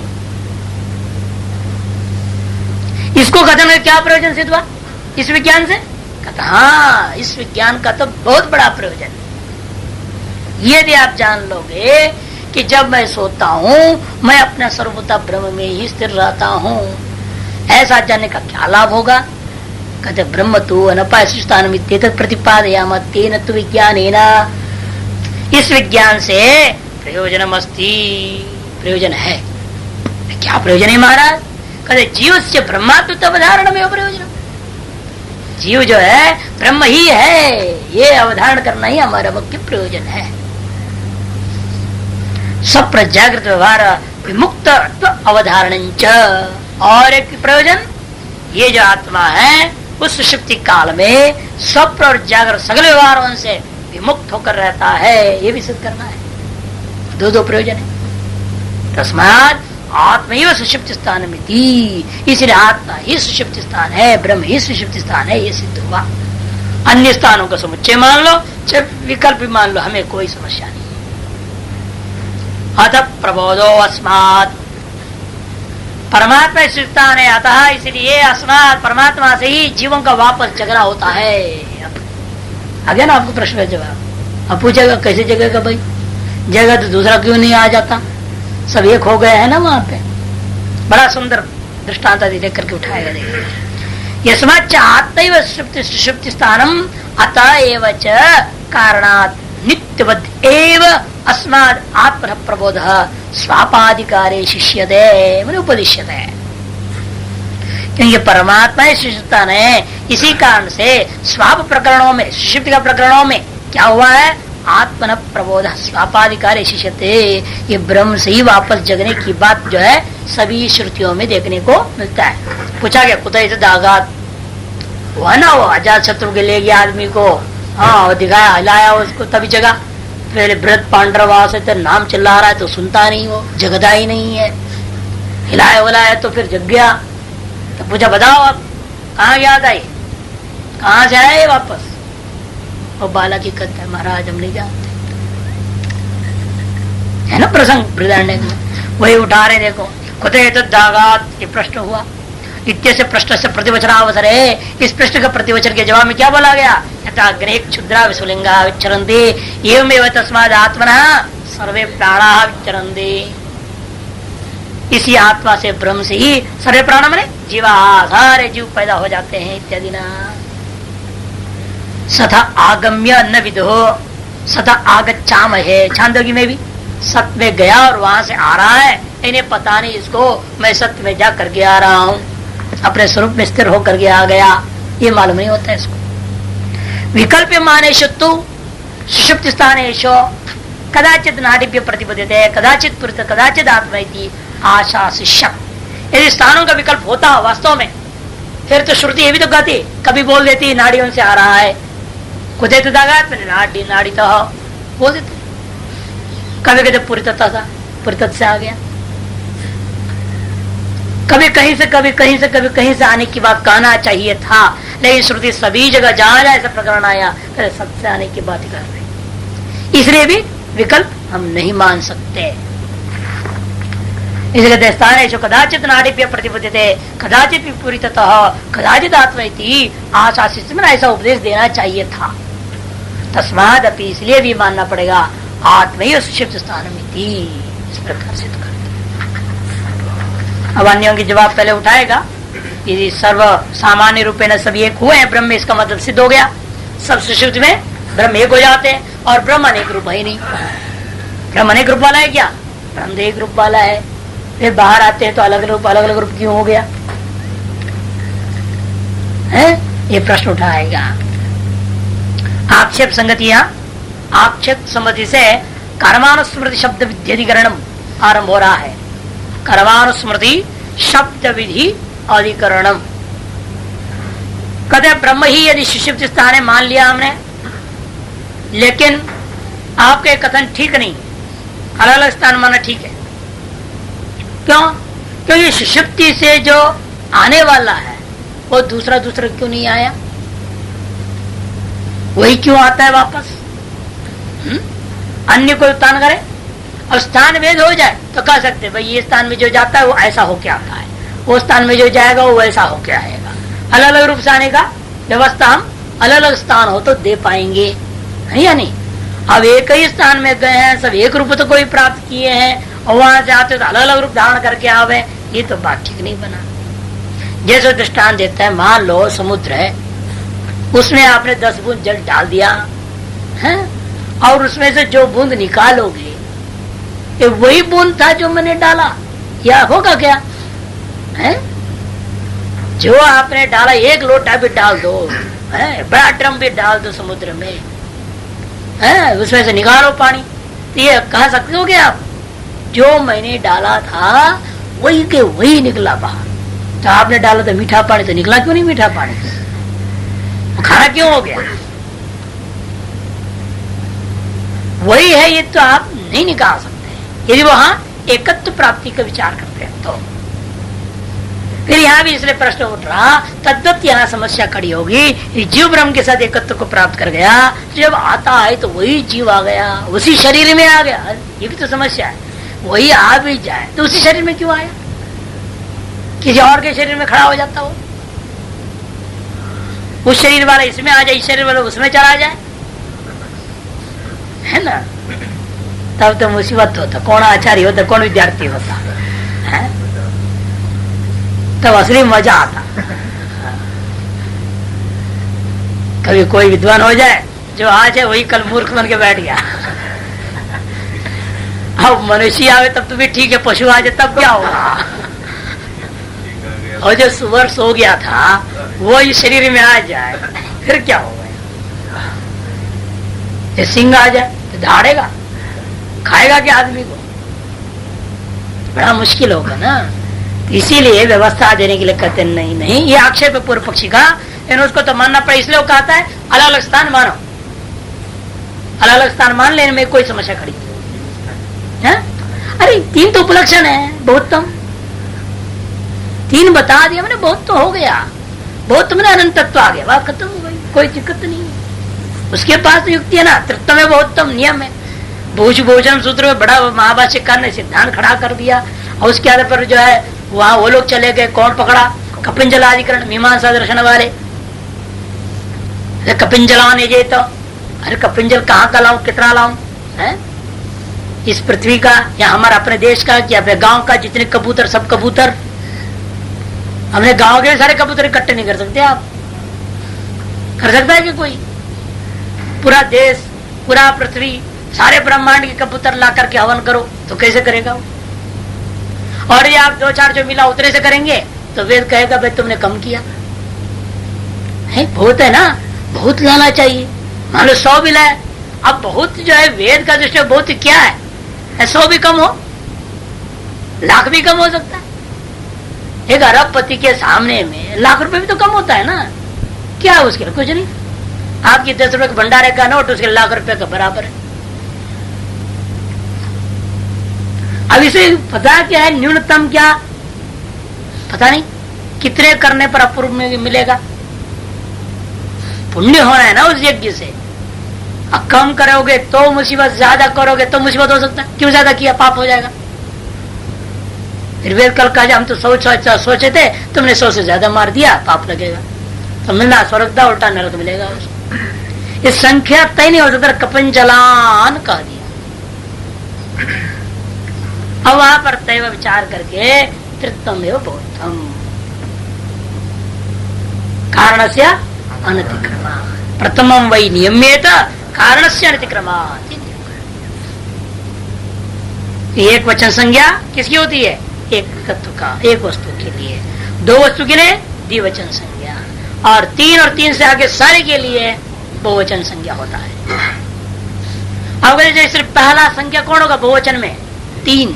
A: इसको कथन में क्या प्रयोजन सिद्ध हुआ? इस विज्ञान से? कहता हाँ, इस विज्ञान का तो बहुत बड़ा प्रयोजन है। यदि आप जान लोगे कि जब मैं सोता हूँ मैं अपना सर्वभूता ब्रह्म में ही स्थिर रहता हूँ, ऐसा जानने का क्या लाभ होगा? कहते ब्रह्म तो अनपायस्थान प्रतिपादयाम तेन तु विज्ञानेन, इस विज्ञान से प्रयोजनम अस्ति, प्रयोजन है। क्या प्रयोजन है महाराज? कहते जीव से ब्रह्मात्म अवधारण में प्रयोजन, जीव जो है ब्रह्म ही है, ये अवधारण करना ही हमारा मुख्य प्रयोजन है। सप्रजागृत व्यवहार विमुक्त अवधारण, और एक प्रयोजन ये जो आत्मा है उस सुषुप्ति काल में स्वप्न और जागृत सगल व्यवहारों से विमुक्त होकर रहता है, ये भी सिद्ध करना है। दो प्रयोजन है। तस्मात् आत्मैव सुषुप्ति स्थान में थी, इसलिए आत्मा ही सुषुप्ति स्थान है, ब्रह्म ही सुषुप्ति स्थान है, ये सिद्ध हुआ। अन्य स्थानों का समुच्चय मान लो चाहे विकल्प भी मान लो, हमें कोई समस्या नहीं। अतः प्रबोधो अस्मात्, परमात्मा स्थान है, अतः इसलिए अस्मात् परमात्मा से ही जीवों का वापस जगना होता है। आ गया ना आपको प्रश्न का जवाब। अब पूछेगा कैसे जगेगा भाई, जगह तो दूसरा क्यों नहीं आ जाता, सब एक हो गए है ना वहां पे। बड़ा सुंदर दृष्टांत देख करके उठाएगा, देखिए यस्माच्च आत्मैव सुषुप्ति स्थानम अतः एव च कारणात् नित्यवद् एव अस्माद् आत्मनः प्रबोधः स्वापाधिकारे शिष्यते मैंने उपदिश्यते। क्योंकि परमात्मा ही सुषुप्तान है, इसी कारण से स्वाप प्रकरणों में, सुषुप्ति का प्रकरणों में क्या हुआ है? आत्मन प्रबोध स्वापाधिकार शिष्यते, ये ब्रह्म से ही वापस जगने की बात जो है सभी श्रुतियों में देखने को मिलता है। पूछा गया कुतः दागात, हुआ ना वो अजात शत्रु के ले गया आदमी को, हाँ वो दिखाया हिलाया उसको तभी जगा। पहले भरत पांडवा से तो नाम चिल्ला रहा है तो सुनता नहीं, वो जगदा ही नहीं है, हिलाया उलाया तो फिर जग गया। तो पूछा बताओ अब कहाँ याद आई, कहाँ से आए वापस? और बाला की कहता है महाराज हम नहीं जानते, है ना प्रसंग बृहदारण्य में वही उठा रहे। देखो कुतः तो दागात, ये प्रश्न हुआ। इत्य से प्रश्न से प्रतिवचन अवसर है, इस प्रश्न का प्रतिवचन के जवाब में क्या बोला गया? यथा अग्नि क्षुद्रा विस्फुलिंगा विचरन्ति एवमेव तस्माद् आत्मनः सर्वे प्राणाः विचरन्ति। इसी आत्मा से ब्रह्म से ही सर्वे प्राण मने जीवा, सारे जीव पैदा हो जाते हैं इत्यादि ना। सथा आगम्य न विदो सथा आगच्छाम है, छांदोगी में भी सत्य में गया और वहां से आ रहा है, इन्हें पता नहीं इसको मैं सत्य में जा करके आ रहा हूँ, अपने स्वरूप में स्थिर होकर के आ गया, ये मालूम नहीं होता इसको। विकल्प मानेशु सुषुप्त स्थानेशु कदाचित नाडिभ्य प्रतिपद्यते कदाचित पुरुष कदाचित आत्मा इति आशा शिष्य। यदि स्थानों का विकल्प होता वास्तव में, फिर तो श्रुति ये भी तो कहती, कभी बोल देती नाड़ियों से आ रहा है, कुछ तो दागात मैंने नाड़ी नाड़ी तो बोल देते, कभी कहते पुरितता था पुरितत से आ गया, कभी कहीं से कभी कहीं से कभी कहीं से आने की बात कहना चाहिए था, लेकिन श्रुति सभी जगह जहां जहां ऐसा प्रकरण आया सत्य से आने की बात कर रही, इसलिए भी विकल्प हम नहीं मान सकते। इसलिए स्थान कदाचित नाड़िभ्य प्रतिपद्यते कदाचित विपरीततः कदाचित आत्मा इति आशासित में ऐसा उपदेश देना चाहिए था। तस्माद अपि इसलिए भी मानना पड़ेगा आत्मैव सुषुप्त स्थानम इति, इस प्रकार से तो करते। अब अन्यों की जवाब पहले उठाएगा, यदि सर्व सामान्य रूपे न सभी एक हुए हैं ब्रह्म, इसका मतलब सिद्ध हो गया, सब सुषुप्त में ब्रह्म एक हो जाते हैं और ब्रह्म अनेक रूप है नहीं। ब्रह्म अनेक रूप वाला है क्या? ब्रह्म एक रूप वाला है, फिर बाहर आते हैं तो अलग अलग रूप क्यों हो गया है? ये प्रश्न उठाएगा। आक्षेप संगति, यहाँ आक्षेप सम्मति से कर्मानुस्मृति शब्द विध्यधिकरणम आरंभ हो रहा है। कर्मानुस्मृति शब्द विधि अधिकरणम, कहते ब्रह्म ही यदि सुषुप्त स्थान है मान लिया हमने, लेकिन आपके कथन ठीक नहीं, अलग अलग स्थान माना ठीक है। क्यों? क्योंकि सुषुप्ति से जो आने वाला है वो दूसरा क्यों नहीं आया, वही क्यों आता है वापस? अन्य कोई उत्थान करे, अब स्थान भेद हो जाए तो कह सकते भाई ये स्थान में जो जाता है वो ऐसा होके आता है, वो स्थान में जो जाएगा वो वैसा होके आएगा। अलग अलग रूप से आने का व्यवस्था हम अलग अलग स्थान हो तो दे पाएंगे, है या नहीं? अब एक ही स्थान में गए हैं, सब एक रूप तो कोई प्राप्त किए हैं और वहां से आते तो अलग अलग रूप धारण करके आवे, ये तो बात ठीक नहीं बना। जैसे दृष्टांत देता है, मान लो समुद्र है, उसमें आपने 10 बूंद जल डाल दिया है और उसमें से जो बूंद निकालोगे ये वही बूंद था जो मैंने डाला, या होगा क्या? है जो आपने डाला, 1 लोटा भी डाल दो, है बड़ा ड्रम भी डाल दो समुद्र में, है उसमें से निकालो पानी, तो ये कह सकते हो क्या आप जो मैंने डाला था वही के वही निकला बाहर? तो आपने डाला था मीठा पानी, तो निकला क्यों नहीं मीठा पानी? खाना क्यों हो गया? वही है, ये तो आप नहीं निकाल सकते यदि वहां एकत्व प्राप्ति का विचार करते हैं तो। फिर यहाँ भी इसलिए प्रश्न उठ रहा, तद्वत यहाँ समस्या खड़ी होगी, जीव ब्रह्म के साथ एकत्व को प्राप्त कर गया, जब आता है तो वही जीव आ गया, उसी शरीर में आ गया, ये भी तो समस्या है। वही आ भी जाए तो उसी शरीर में क्यों आया? किसी और के शरीर में खड़ा हो जाता हो, उस शरीर वाला इसमें आ जाए, इस शरीर वाला उसमें चला जाए, है ना? तब तो मुसीबत होता, कौन आचार्य होता, कौन विद्यार्थी होता है, तब असली मजा आता। कभी कोई विद्वान हो जाए, जो आज है वही कल मूर्ख बन के बैठ गया। अब मनुष्य आवे तब तो भी ठीक है, पशु आ जाए तब क्या होगा? और जो सुअर सो गया था वो इस शरीर में आ जाए फिर क्या होगा? ये सिंह आ जाए तो धाड़ेगा, खाएगा क्या आदमी को? बड़ा मुश्किल होगा ना। इसीलिए व्यवस्था देने के लिए कहते नहीं नहीं, ये आक्षेप है पूर्व पक्षी का, लेकिन उसको तो मानना पड़े, इसलिए वो कहता है अलग अलग स्थान मानो, अलग अलग स्थान मान लेने में कोई समस्या खड़ी है? अरे 3 तो उपलक्षण है, बहुत कम 3 बता दिया मैंने, बहुत तो हो गया, बहुत मैंने अनंत तत्व आ गया, बात खत्म हो गई, कोई दिक्कत नहीं है। उसके पास तो युक्ति है ना, तृत्व में बहुतम नियम है, भोजन सूत्र में बड़ा महाभाष्यकार ने सिद्धांत खड़ा कर दिया, और उसके आधार पर जो है वहां वो लोग चले गए, कौन पकड़ा? कपिंजलाधिकरण मीमांसा दर्शन वाले। कपिंजला ने जे तो, अरे कपिंजल कहाँ का लाऊं, कितना लाऊं? है इस पृथ्वी का या हमारे अपने देश का कि अपने गांव का? जितने कबूतर सब कबूतर, हमने गांव के सारे कबूतर इकट्ठे नहीं कर सकते। आप कर सकता है कि कोई? पूरा देश, पूरा पृथ्वी, सारे ब्रह्मांड के कबूतर ला करके हवन करो तो कैसे करेगा वो? और ये आप 2-4 जो मिला उतने से करेंगे तो वेद कहेगा भाई तुमने कम किया है। बहुत है ना, बहुत लाना चाहिए। मान लो 100 मिला है, अब बहुत जो है वेद का दृष्टि बहुत क्या है, 100 भी कम हो, लाख भी कम हो सकता है। एक अरबपति के सामने में लाख रुपए भी तो कम होता है ना, क्या है उसके लिए? कुछ नहीं। आपकी 10 रुपए का भंडारे का नोट उसके लाख रुपए का बराबर है। अब इसे पता क्या है न्यूनतम, क्या पता नहीं कितने करने पर अपूर्व में मिलेगा। पुण्य होना है ना उस यज्ञ से। अब कम करोगे तो मुसीबत, ज्यादा करोगे तो मुसीबत हो सकता है। क्यों ज्यादा किया? पाप हो जाएगा। फिर वेद कल कहा हम तो सोचे थे, तुमने 100 से ज्यादा मार दिया, पाप लगेगा। तो मिलना स्वर्ग दा, उल्टा नरक मिलेगा उसको। इस संख्या तय नहीं हो सकता, कपिंजलान कह दिया। अब वहां पर तय विचार करके तृत्वमेव बोधम कारण से अनतिक्रमा प्रथमम वही नियम्येत कारण से अनतिक्रमा। एक वचन संज्ञा किसकी होती है? एक तत्व का, एक वस्तु के लिए। 2 वस्तु के लिए द्विवचन संज्ञा, और 3 और 3 से आगे सारे के लिए बहुवचन संज्ञा होता है। अब जैसे सिर्फ पहला संख्या कौन होगा बहुवचन में? 3।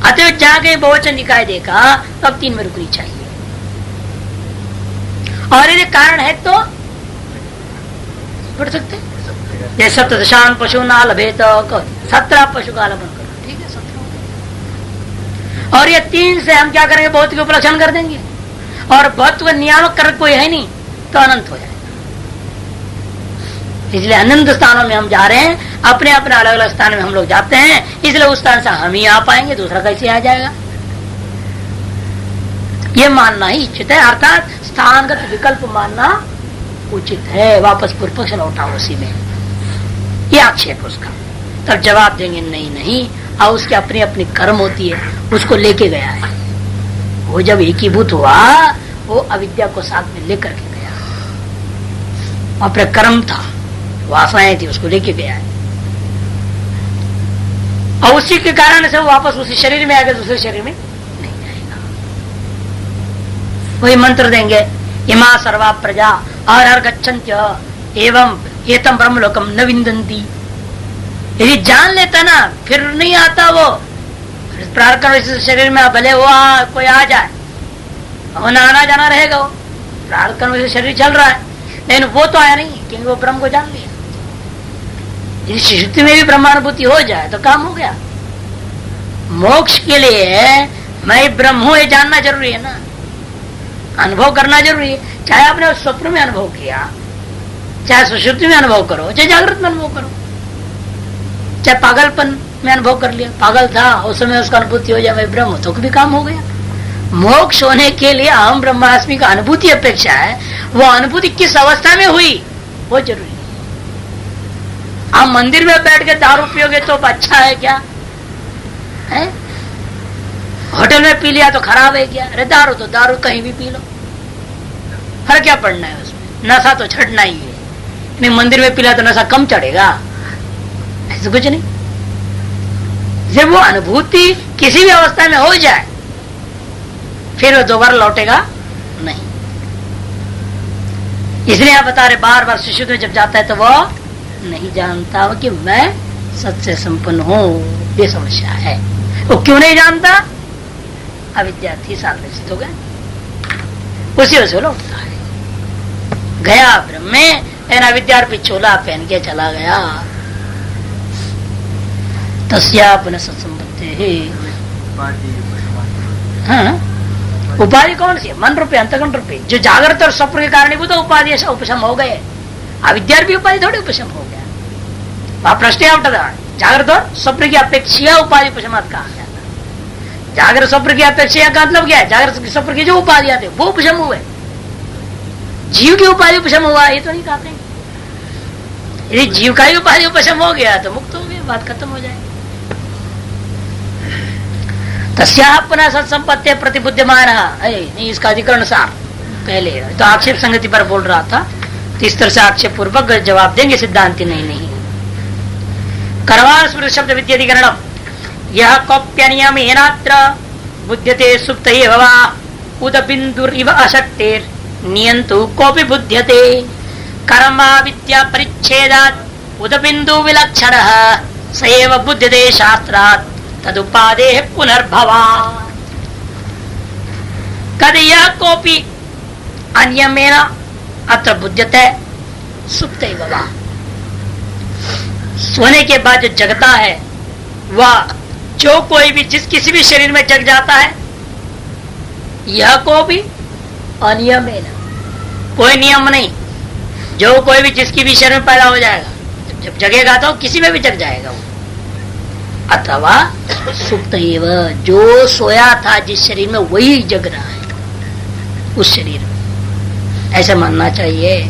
A: अतः जहां कहीं बहुवचन दिखाई देगा तब 3 में रुकनी चाहिए। और यदि कारण है तो बढ़ सकते, जैसे 7 दशान पशु ना लभे तो 17 पशु का लभन करो, ठीक है 17। और ये 3 से हम क्या करेंगे? बहुत के उपलक्षण कर देंगे, और बहुत नियामक कर कोई है नहीं तो अनंत हो जाएगा। इसलिए अनंत स्थानों में हम जा रहे हैं, अपने अपने अलग अलग स्थान में हम लोग जाते हैं, इसलिए उस स्थान से हम ही आ पाएंगे, दूसरा कैसे आ जाएगा? ये मानना ही उचित है, अर्थात स्थानगत विकल्प मानना उचित है। वापस पूर्व पक्ष लौटा उसी में, ये आक्षेप उसका। तब जवाब देंगे नहीं नहीं, और उसकी अपनी अपनी कर्म होती है, उसको लेके गया है वो। जब एकीभूत हुआ वो अविद्या को साथ में लेकर के गया, अपना कर्म था, वासनाएं थी, उसको लेके गया है, और उसी के कारण से वो वापस उसी शरीर में आएगा, दूसरे शरीर में नहीं जाएगा। वही मंत्र देंगे, इमा सर्वा प्रजा और गच्छन्त्य एवं एतम ब्रह्मलोकम न विन्दन्ति। यदि जान लेता ना, फिर नहीं आता वो प्रारब्ध शरीर में, भले वो कोई आ जाए, वो आना जाना रहेगा, वो प्रारब्ध से शरीर चल रहा है, लेकिन वो तो आया नहीं, क्योंकि वो ब्रह्म को जान लिया। यदि सुषुप्ति में भी ब्रह्मानुभूति हो जाए तो काम हो गया। मोक्ष के लिए मैं ब्रह्म हूं ये जानना जरूरी है ना, अनुभव करना जरूरी है। चाहे आपने स्वप्न में अनुभव किया, चाहे सुषुप्ति में अनुभव करो, चाहे जागृत में अनुभव करो, चाहे पागलपन में अनुभव कर लिया, पागल था उस समय उसका अनुभूति हो जाए मैं ब्रह्म हूं, तो भी काम हो गया। मोक्ष होने के लिए अहम ब्रह्मास्मि का अनुभूति अपेक्षा है, वो अनुभूति किस अवस्था में हुई वो जरूरी है। आप मंदिर में बैठ के दारू पियोगे तो अच्छा है क्या है? होटल में पी लिया तो खराब है क्या? अरे दारू तो दारू कहीं भी पी लो, फर्क क्या पड़ना है उसमें, नशा तो चढ़ना ही है। नहीं मंदिर में पी लिया तो नशा कम चढ़ेगा, ऐसा कुछ नहीं। जब वो अनुभूति किसी भी अवस्था में हो जाए फिर वो दोबारा लौटेगा नहीं। इसलिए आप बता रहे बार बार शिशु में जब जाता है तो वो नहीं जानता कि मैं सत्य संपन्न हूं, ये समस्या है। वो क्यों नहीं जानता? अविद्या थी, साल निश्चित हो गए, उसी वजह से लौटता है। गया ब्रह्म में अविद्या चोला पहन के चला गया। तस्या पुनः सत्संपत्ति उपाधि कौन सी है? मन रूपे अंतगण रूपे, जो जागृत और स्वप्न के कारणीभूत उपाधि उपशम हो गए। अविद्या भी उपाधि थोड़ी उपशम हो गया। वहां प्रश्न उठा था, जागृत और स्वप्न की अपेक्षा उपाधि उपशमात कहा गया था। जागृत स्वप्न की अपेक्षा का मतलब क्या है? जागृत स्वप्न की जो उपाधियां थे वो उपशम हुए, जीव की उपाधि उपशम हुआ ये तो नहीं कहते। यदि जीव का ही उपाधि उपशम हो गया तो मुक्त हो गया, बात खत्म हो जाए। तस्या पुनः सत्संपत्ति प्रतिबुद्धिमान नहीं, इसका अधिकरण सार पहले तो आक्षेप संगति पर बोल रहा था, तो इस तरह से आक्षेप पूर्वक जवाब देंगे सिद्धांति नहीं। कर्माण स्मृति शब्द विद्याधिकरणम यह कौप्य नियम एनात्र बुध्यते सुप्त भवा उद बिंदुर इव अशक्तेर नियंतु कोपि बुध्यते कर्मा विद्या परिच्छेदात् उद बिंदु विलक्षणः सएव बुध्यते शास्त्रात् तदुपादे पुनर्भवा। कद यह कोपि अनियमेन अत्र बुध्यते सुप्त भवा, सोने के बाद जो जगता है वह जो कोई भी जिस किसी भी शरीर में जग जाता है, यह को भी अनियम है ना, कोई नियम नहीं। जो कोई भी जिसकी भी शरीर में पैदा हो जाएगा, जब जगेगा तो किसी में भी जग जाएगा वो। अथवा सुप्त एवं, जो सोया था जिस शरीर में वही जग रहा है उस शरीर में, ऐसा मानना चाहिए।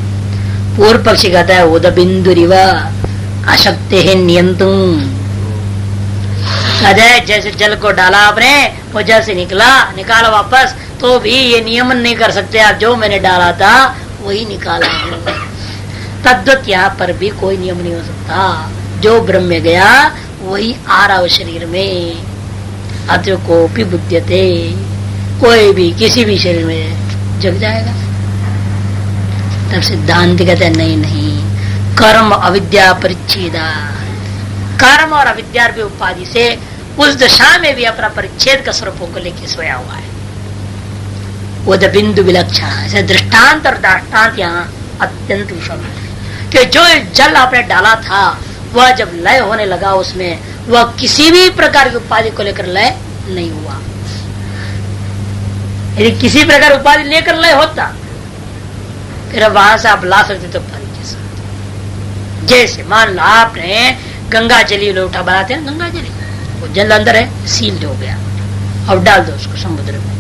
A: पूर्व पक्षी कहता है उद बिंदुरिव अशक्ति है नियंत्रण। जैसे जल को डाला आपने, वो जल से निकाला वापस, तो भी ये नियमन नहीं कर सकते आप, जो मैंने डाला था वही निकाला। तद्वत यहाँ पर भी कोई नियम नहीं हो सकता। जो ब्रह्म में गया वही आ रहा हो शरीर में। अतः को भी बुद्ध्यते, कोई भी किसी भी शरीर में जग जाएगा। तब सिद्धांत कहते हैं नहीं, कर्म अविद्या परिच्छेदा, कर्म और अविद्या भी उपाधि से उस दशा में भी अपना परिच्छेद का स्वरूपों को लेकर सोया हुआ है। वो बिंदु विलक्षण, ऐसे दृष्टांत और दाष्टांत यहाँ अत्यंत विषम है कि जो जल आपने डाला था वह जब लय होने लगा उसमें, वह किसी भी प्रकार की उपाधि को लेकर लय नहीं हुआ। यदि किसी प्रकार उपाधि लेकर लय होता फिर वहां से आप ला सकते तो उपाधि कैसे? जैसे मान लो आपने गंगा जली लोटा बनाते हैं, गंगा जली, वो जल अंदर है, सील्ड हो गया, अब डाल दो उसको समुद्र में,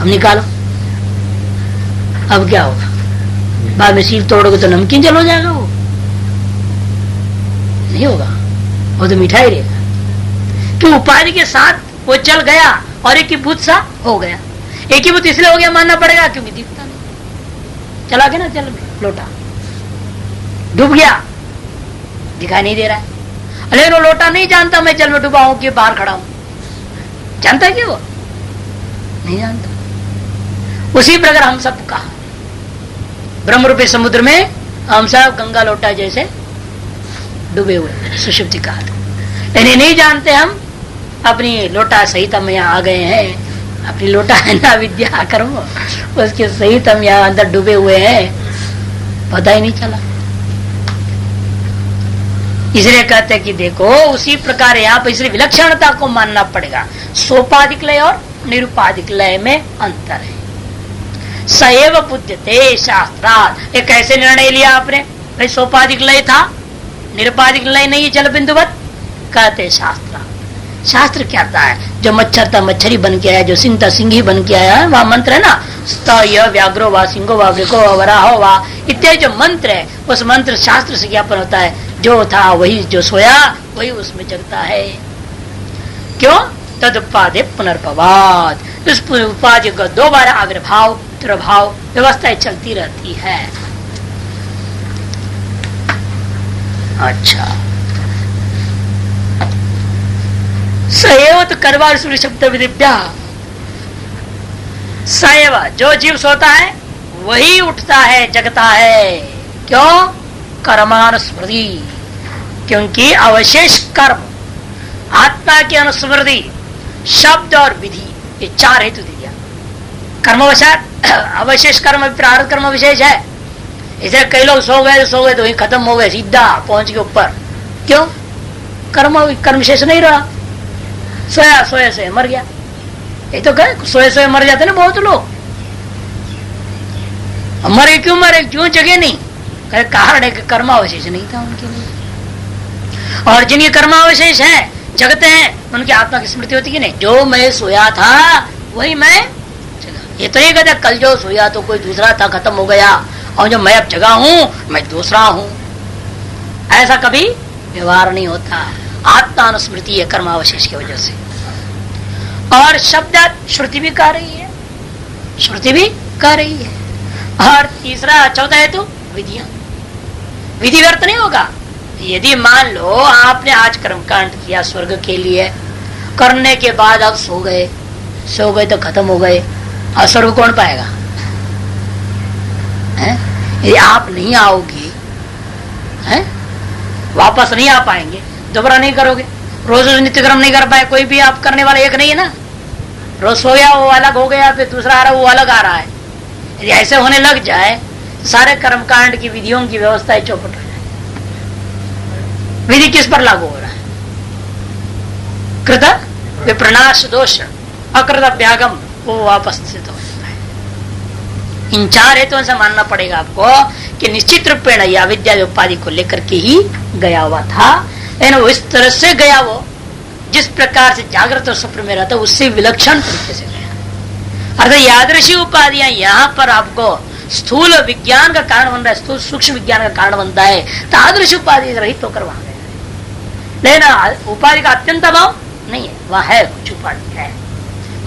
A: अब निकालो, अब क्या होगा? बाद में सीप तोड़ोगे तो नमकीन जल हो जाएगा, वो नहीं होगा, वो तो मिठाई रहेगा। क्यों? उपाधि के साथ वो जल गया और एक ही भूत सा हो गया। एक ही भूत इसलिए हो गया मानना पड़ेगा क्योंकि दिखता नहीं, चला गया ना जल में, लोटा डूब गया, दिखाई नहीं दे रहा है। लेकिन वो लोटा नहीं जानता मैं जल में डूबा हूं कि बाहर खड़ा हूं, जानता है कि वो नहीं जानता। उसी प्रकार हम सब कहा ब्रह्म रूपी समुद्र में हम सब गंगा लोटा जैसे डूबे हुए सुषुप्ति काल, लेकिन नहीं जानते हम अपनी लोटा सहित हम यहाँ आ गए हैं। अपनी लोटा है ना विद्या कर्म, उसके सहित हम यहाँ अंदर डूबे हुए हैं, पता ही नहीं चला। इसलिए कहते हैं कि देखो उसी प्रकार यहाँ पर इसलिए विलक्षणता को मानना पड़ेगा। सोपाधिक लय और निरुपाधिक लय में अंतर है। सएव बुध्यते शास्त्रात्, एक कैसे निर्णय लिया आपने? भाई सोपाधिक लय था, निरुपाधिक लय नहीं, जल बिंदुवत। कहते शास्त्र, शास्त्र क्या कहता है? जो मच्छर था मच्छरी बन के आया, जो सिंह था सिंह ही बन के आया है, वह मंत्र है ना, स्तय व्याघ्रो वा सिंहो वा वृको वा वराहो वा इत्यादि जो मंत्र है, उस मंत्र शास्त्र से ज्ञापन होता है। जो था वही, जो सोया वही उसमें जगता है। क्यों? तद उपाधि पुनर्भवाद, उस उपाधि का दोबारा आविर्भाव तिरोभाव व्यवस्थाएं चलती रहती है। अच्छा, सएव तो करवा शब्द विदिव्या, सएव जो जीव सोता है वही उठता है, जगता है। क्यों? कर्मानुस्मृति, क्योंकि अवशेष कर्म, आत्मा की अनुस्मृति, शब्द और विधि, ये चार हेतु दे दिया। कर्मवशात अवशेष कर्म प्रारब्ध कर्म विशेष है। इसे कई लोग सो गए तो वही खत्म हो गए, सीधा पहुंच के ऊपर। क्यों? कर्म विशेष नहीं रहा, सोया सोए सोए मर गया। ये तो कहे सोए सोए मर जाते ना बहुत लोग। मरे क्यों मरे? क्यों जगे नहीं? कहे कारण है कि कर्मावशेष नहीं था उनके लिए। और जिनके कर्मावशेष है जगते हैं, उनकी आत्मा की स्मृति होती है नहीं। जो मैं सोया था वही मैं जगा। ये तो नहीं कहता कल जो सोया तो कोई दूसरा था, खत्म हो गया, और जो मैं अब जगा हूं मैं दूसरा हूं, ऐसा कभी व्यवहार नहीं होता। आत्मानुस्मृति है कर्मावशेष की वजह से। और शब्द श्रुति भी कह रही है, श्रुति भी कह रही है। और तीसरा चौथा है तो विधियां, विधि व्यर्थ नहीं होगा। यदि मान लो आपने आज कर्मकांड किया स्वर्ग के लिए, करने के बाद आप सो गए तो खत्म हो गए, और स्वर्ग कौन पाएगा? यदि आप नहीं आओगे, वापस नहीं आ पाएंगे, दोबारा नहीं करोगे, रोज रोज नित्य कर्म नहीं कर पाए, कोई भी आप करने वाला एक नहीं है ना। रोज सोया वो अलग हो गया, फिर दूसरा आ रहा वो अलग आ रहा है। यदि ऐसे होने लग जाए सारे कर्मकांड की विधियों की व्यवस्था चौपट हो जाए। विधि किस पर लागू हो रहा है? कृत विप्रनाश दोष, अकृत अभ्यागम, वो वापस स्थित हो जाता है। इन चार हेतुओं से मानना पड़ेगा आपको कि निश्चित रूपेण यह अविद्या उपाधि को लेकर के ही गया हुआ था। लेकिन वो इस तरह से गया, वो जिस प्रकार से जागृत और स्वप्न में रहता उससे विलक्षण तरीके से गया। अर्थात यादृशी उपाधियां यहाँ पर आपको स्थूल विज्ञान का कारण बन रहा है, स्थूल सूक्ष्म विज्ञान का कारण बनता है, तादृश उपाधि रहित होकर वहां गया। लेकिन उपाधि का अत्यंत अभाव नहीं है, वह है कुछ उपाधि है।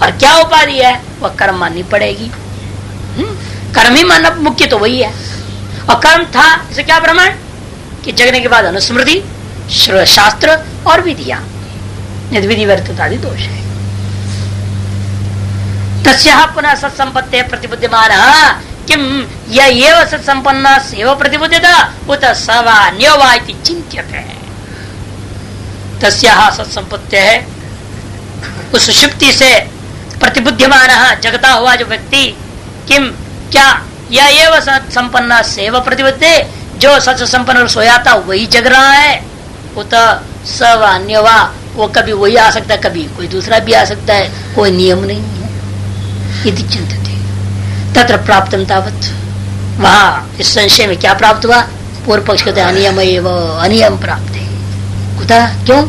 A: और क्या उपाधि है? वह कर्म माननी पड़ेगी। कर्म ही मानना मुख्य तो वही है। और कर्म था इसे क्या प्रमाण? कि जगने के बाद अनुस्मृति, शास्त्र और विधियां, विधि व्यर्थता आदि दोष है। तस्याः पुनः सत्संपत्ते प्रतिबुद्धिमान किम यह सत्संपन्ना सेव प्रतिबुद्धता उत सवा न्योवा इति चिंत्यते। तस्याः सत्संपत्ते है, उस सुषुप्ति से प्रतिबुद्धिमान जगता हुआ जो व्यक्ति, किम क्या यह सत्संपन्ना सेव प्रतिबुद्धे, जो सच संपन्न सोया था वही जग रहा है। उत सवा अन्यवा, वो कभी वही आ सकता है, कभी कोई दूसरा भी आ सकता है, कोई नियम नहीं है। यदि चिंतित तत्र प्राप्त तावत, वहां इस संशय में क्या प्राप्त हुआ? पूर्व पक्ष कहते अनियम एवं अनियम प्राप्त है। कुतः? क्यों?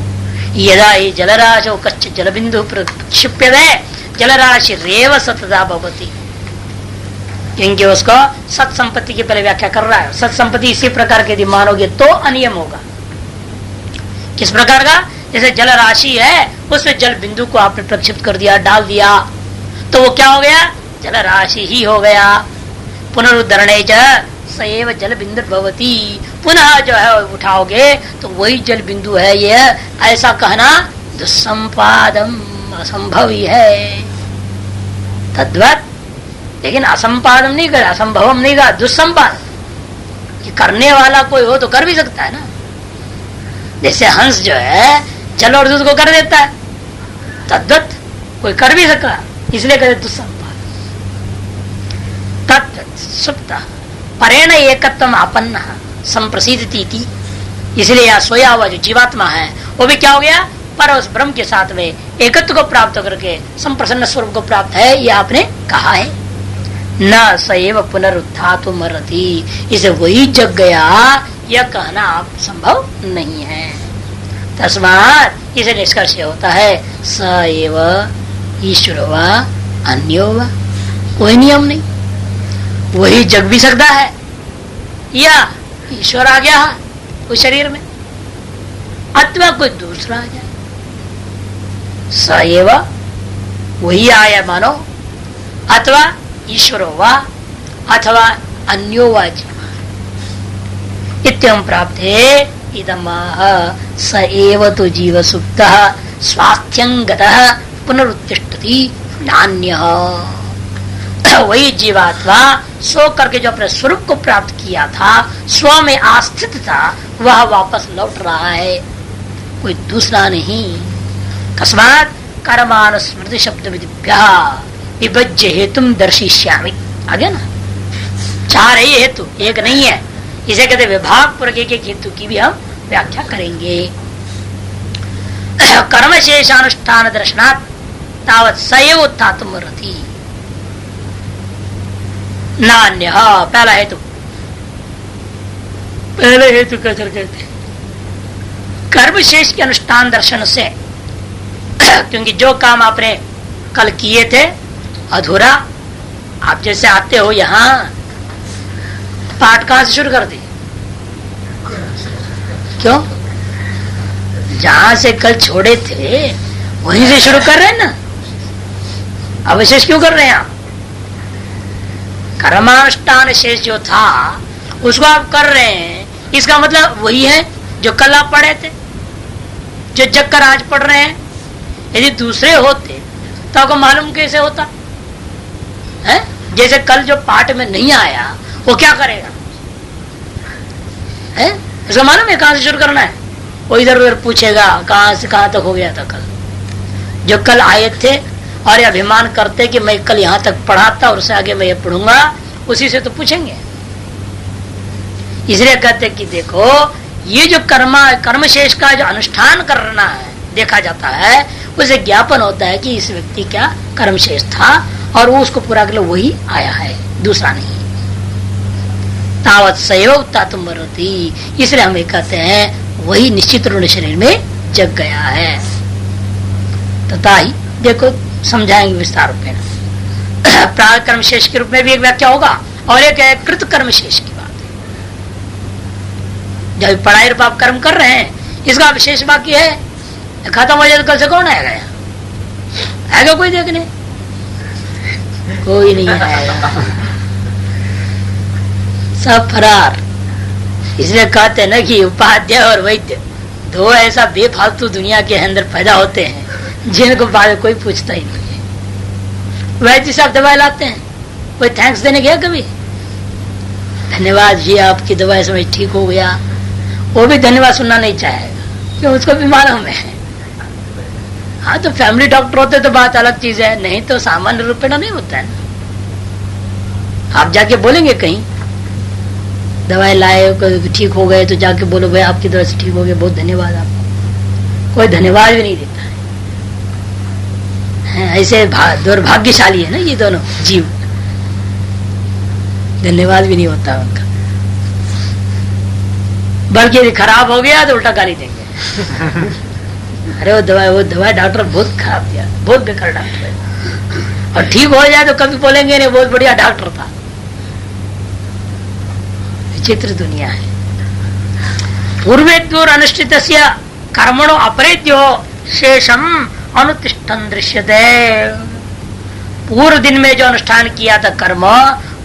A: यदा ये जलराशो कच्च जलबिंदु प्रक्षिप्यते जल राशि रेव सतता भवती, क्योंकि उसको सत संपत्ति की पहले व्याख्या कर रहा है। सत संपत्ति इसी प्रकार के यदि मानोगे तो अनियम होगा। किस प्रकार का? जैसे जल राशि है, उसमें जल बिंदु को आपने प्रक्षिप्त कर दिया, डाल दिया, तो वो क्या हो गया? जल राशि ही हो गया। पुनरुद्धरणे च सएव जल बिंदु भवती, पुनः जो है उठाओगे तो वही जल बिंदु है। ये ऐसा कहना दुस्संपादम, असंभव ही है। तद्वत, लेकिन असंपादम नहीं कहा, असंभवम नहीं कहा, दुस्संपाद। कि करने वाला कोई हो तो कर भी सकता है ना। जैसे हंस जो है जल और दूध को कर देता है, तद्वत कोई कर भी सका, इसलिए कहते दुस्संपाद। तत्व सुप्त परेण एकत्वम आपन्न संप्रसिद्धति, इसलिए यह सोया हुआ जो जीवात्मा है वो भी क्या हो गया? पर उस ब्रह्म के साथ में एकत्व को प्राप्त करके संप्रसन्न स्वरूप को प्राप्त है, यह आपने कहा है। न सएव पुनरुत्थातु मरति, इसे वही जग गया, यह कहना आप संभव नहीं है। तस्मात् इसे निष्कर्ष होता है सएव ईश्वरो वा अन्यो वा, कोई नियम नहीं, वही जग भी सकता है या ईश्वर आ गया उस शरीर में, अथवा कोई दूसरा आ जाए। सएव वही आया मानो, अथवा ईश्वरो वा अथवा अन्यो वा जीवा इत्यं प्राप्ते इदमाह सएव तो जीव सुप्तः स्वास्थ्यं गतः पुनरुत्तिष्ठति नान्यः। वही जीवात्मा सो करके जो अपने स्वरूप को प्राप्त किया था, स्व में आस्थित था, वह वापस लौट रहा है, कोई दूसरा नहीं। कस्मात् कर्मानुस्मृति शब्द विभज्य हेतु दर्शिष्यामि, आगे ना चार ही हेतु, एक नहीं है। इसे कहते विभाग पूर्वक एक हेतु की भी हम व्याख्या करेंगे। कर्म शेषानुष्ठान दर्शनात् तावत् सएव उत्थातुम रति नान्य। पहला हेतु, पहले हेतु कैसे कहते? कर्म शेष के अनुष्ठान दर्शन से, क्योंकि जो काम आपने कल किए थे अधूरा, आप जैसे आते हो यहाँ, पाठ कहां से शुरू कर दी? क्यों? जहां से कल छोड़े थे वहीं से शुरू कर रहे हैं ना, अवशेष क्यों कर रहे हैं आप? कर्मानुष्ठान शेष जो था उसको आप कर रहे हैं, इसका मतलब वही है जो कल आप पढ़े थे, जो जग कर आज पढ़ रहे हैं। यदि दूसरे होते तो आपको मालूम कैसे होता है? जैसे कल जो पाठ में नहीं आया वो क्या करेगा है? उसको मालूम है कहां से शुरू करना है, वो इधर उधर पूछेगा कहां से कहां तक हो गया था कल। जो कल आए थे और ये अभिमान करते कि मैं कल यहाँ तक पढ़ा था और उससे आगे मैं ये पढ़ूंगा, उसी से तो पूछेंगे। इसलिए कहते कि देखो ये जो कर्म शेष का जो अनुष्ठान करना है देखा जाता है, उसे ज्ञापन होता है कि इस व्यक्ति क्या कर्म शेष था और वो उसको पूरा कर वही आया है, दूसरा नहीं। तावत सहयोग तातुम मरति, इसलिए हम कहते हैं वही निश्चित रूप शरीर में जग गया है। तथा ही देखो समझाएंगे विस्तार रूप में। प्राग कर्म शेष के रूप में भी एक व्याख्या होगा और एक है कृत कर्म शेष की बात। जब पढ़ाई रूप आप कर्म कर रहे हैं, इसका विशेष बाकी है, खत्म हो जाए तो कल से कौन आएगा? आएगा कोई देखने? कोई नहीं आएगा, सब फरार। इसलिए कहते हैं ना कि उपाध्याय और वैद्य दो ऐसा बेफालतू दुनिया के अंदर पैदा होते हैं जिनको बाद में कोई पूछता ही नहीं है। वैद्य साहब दवाई लाते हैं, कोई थैंक्स देने गया कभी? धन्यवाद जी आपकी दवाई से मैं ठीक हो गया, वो भी धन्यवाद सुनना नहीं चाहेगा क्यों? उसको भी मालूम है। हाँ तो फैमिली डॉक्टर होते तो बात अलग चीज है, नहीं तो सामान्य रूप में नहीं होता है ना। आप जाके बोलेंगे कहीं दवाई लाए ठीक हो गए तो जाके बोलो भाई आपकी दवाई से ठीक हो गया, बहुत धन्यवाद आपको। कोई धन्यवाद भी नहीं देता है। ऐसे दुर्भाग्यशाली है ना ये दोनों जीव, धन्यवाद भी नहीं होता उनका, बल्कि यदि खराब हो गया तो उल्टा गाली देंगे। अरे वो दवाई डॉक्टर बहुत खराब दिया, बहुत बेकार डॉक्टर है। और ठीक हो जाए तो कभी बोलेंगे नहीं बहुत बढ़िया डॉक्टर था। विचित्र दुनिया है। पूर्वेद्योर अनुष्ठित कर्मणो अपरेद्यो शेषम अनुतिष्ठन दृश्यते। पूर्व दिन में जो अनुष्ठान किया था कर्म,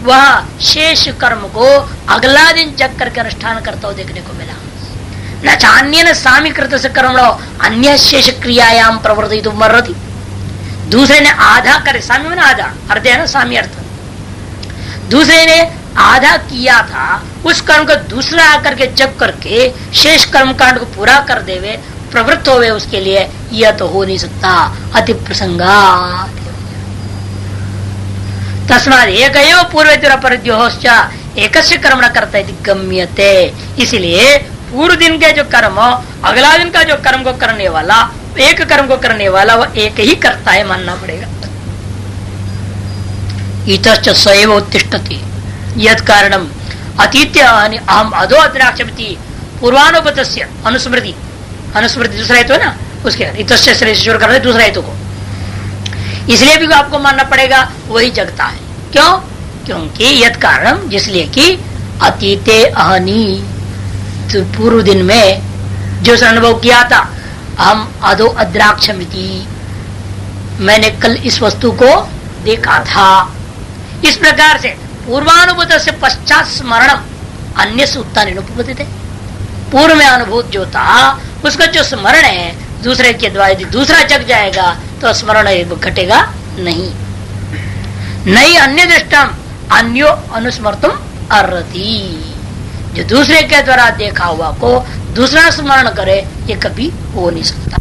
A: वह शेष कर्म को अगला दिन जग करके अनुष्ठान करता हो देखने को मिला। न चान्य न सामी कृत से कर्मणो अन्य शेष क्रियायाम प्रवर्तित मरती। दूसरे ने आधा करे, सामी में आधा अर्थ है ना, सामी अर्थ। दूसरे ने आधा किया था, उस कर्म को दूसरा आकर के जग करके शेष कर्म कांड को पूरा कर देवे, प्रवृत्त होवे उसके लिए, यह तो हो नहीं सकता। अति प्रसंगा तस्माद एक पूर्वेद्योश्च एकस्य कर्म न करते गम्यते। इसलिए पूर्व दिन के जो कर्म अगला दिन का जो कर्म को करने वाला, एक कर्म को करने वाला वह एक ही करता है मानना पड़ेगा। इतश्च सएव उत्तिष्ठति यत् कारणम अतीत्य अहम अधो अद्राक्षपति पूर्वानुपतस्य अनुस्मृति। अनुस्मृति दूसरा हेतु है ना, उसके इतश्च श्रेष्ठ कर रहे दूसरा हेतु को, इसलिए भी आपको मानना पड़ेगा वही जगता है। क्यों? क्योंकि यत् कारण, जिसलिए कि अतीते अहनी, तो पूर्व दिन में जो अनुभव किया था, हम अधो अद्राक्षमिति, मैंने कल इस वस्तु को देखा था। इस प्रकार से पूर्वानुभूत से पश्चात स्मरण अन्य सूत्ता निरूपित थे। पूर्व में अनुभूत जो था उसका जो स्मरण है दूसरे के द्वारा यदि दूसरा जग जाएगा तो स्मरण घटेगा नहीं। नई अन्य दृष्टम अन्यो अनुस्मर्तुम अर्हति। जो दूसरे के द्वारा देखा हुआ को दूसरा स्मरण करे ये कभी हो नहीं सकता।